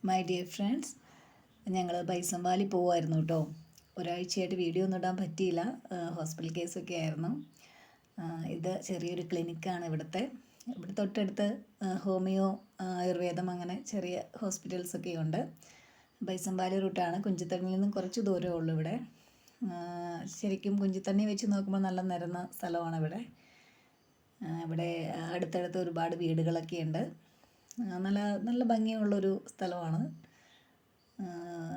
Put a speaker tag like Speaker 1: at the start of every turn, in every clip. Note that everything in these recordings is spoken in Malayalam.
Speaker 1: മൈ ഡിയർ ഫ്രണ്ട്സ്, ഞങ്ങൾ ബൈസൺ വാലി പോവായിരുന്നു കേട്ടോ. ഒരാഴ്ചയായിട്ട് വീഡിയോ ഒന്നും ഇടാൻ പറ്റിയില്ല, ഹോസ്പിറ്റൽ കേസൊക്കെ ആയിരുന്നു. ഇത് ചെറിയൊരു ക്ലിനിക്കാണ് ഇവിടുത്തെ. ഇവിടെ തൊട്ടടുത്ത് ഹോമിയോ, ആയുർവേദം അങ്ങനെ ചെറിയ ഹോസ്പിറ്റൽസൊക്കെ ഉണ്ട്. ബൈസൺ വാലി റൂട്ടാണ്. കുഞ്ചിത്തണ്ണിയിൽ നിന്നും കുറച്ച് ദൂരമേ ഉള്ളൂ ഇവിടെ. ശരിക്കും കുഞ്ചിത്തണ്ണി വെച്ച് നോക്കുമ്പോൾ നല്ല നിരന്ന സ്ഥലമാണ് ഇവിടെ. ഇവിടെ അടുത്തടുത്ത് ഒരുപാട് വീടുകളൊക്കെ ഉണ്ട്. നല്ല നല്ല ഭംഗിയുള്ളൊരു സ്ഥലമാണ്.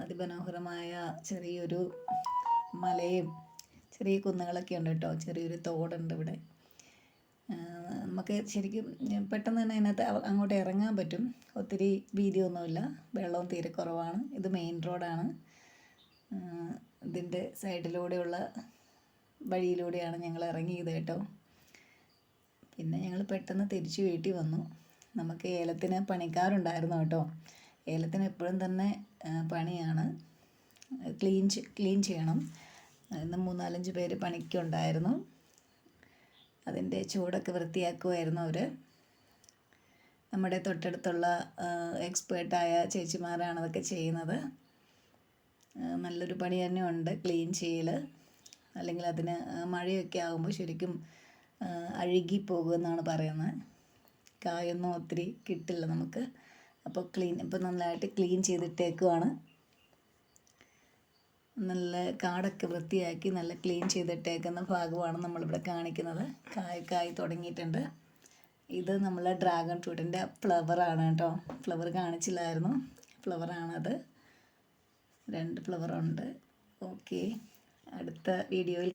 Speaker 1: അതിമനോഹരമായ ചെറിയൊരു മലയും ചെറിയ കുന്നുകളൊക്കെ ഉണ്ട് കേട്ടോ. ചെറിയൊരു തോടുണ്ട് ഇവിടെ. നമുക്ക് ശരിക്കും പെട്ടെന്ന് തന്നെ അതിനകത്ത് അങ്ങോട്ട് ഇറങ്ങാൻ പറ്റും. ഒത്തിരി വീതിയൊന്നുമില്ല, വെള്ളവും തീരെ കുറവാണ്. ഇത് മെയിൻ റോഡാണ്. ഇതിൻ്റെ സൈഡിലൂടെയുള്ള വഴിയിലൂടെയാണ് ഞങ്ങൾ ഇറങ്ങിയത് കേട്ടോ. പിന്നെ ഞങ്ങൾ പെട്ടെന്ന് തിരിച്ച് വീട്ടിൽ വന്നു. നമുക്ക് ഏലത്തിന് പണിക്കാരുണ്ടായിരുന്നു കേട്ടോ. ഏലത്തിന് എപ്പോഴും തന്നെ പണിയാണ്, ക്ലീൻ ചെയ്യണം. ഇന്ന് 3-4 പേര് പണിക്കുണ്ടായിരുന്നു. അതിൻ്റെ ചൂടൊക്കെ വൃത്തിയാക്കുമായിരുന്നു അവർ. നമ്മുടെ തൊട്ടടുത്തുള്ള എക്സ്പേർട്ടായ ചേച്ചിമാരാണ് അതൊക്കെ ചെയ്യുന്നത്. നല്ലൊരു പണി തന്നെ ഉണ്ട് ക്ലീൻ ചെയ്യൽ. അല്ലെങ്കിൽ അതിന് മഴയൊക്കെ ആകുമ്പോൾ ശരിക്കും അഴുകിപ്പോകുമെന്നാണ് പറയുന്നത്. കായൊന്നും ഒത്തിരി കിട്ടില്ല നമുക്ക്. അപ്പോൾ നന്നായിട്ട് ക്ലീൻ ചെയ്തിട്ടേക്കുവാണ്. നല്ല കാടൊക്കെ വൃത്തിയാക്കി നല്ല ക്ലീൻ ചെയ്തിട്ടേക്കുന്ന ഭാഗമാണ് നമ്മളിവിടെ കാണിക്കുന്നത്. കായ് തുടങ്ങിയിട്ടുണ്ട്. ഇത് നമ്മളെ ഡ്രാഗൺ ഫ്രൂട്ടിൻ്റെ ഫ്ലവറാണ് കേട്ടോ. ഫ്ലവർ കാണിച്ചില്ലായിരുന്നു, ഫ്ലവറാണത്. 2 ഫ്ലവറുണ്ട്. ഓക്കെ, അടുത്ത വീഡിയോയിൽ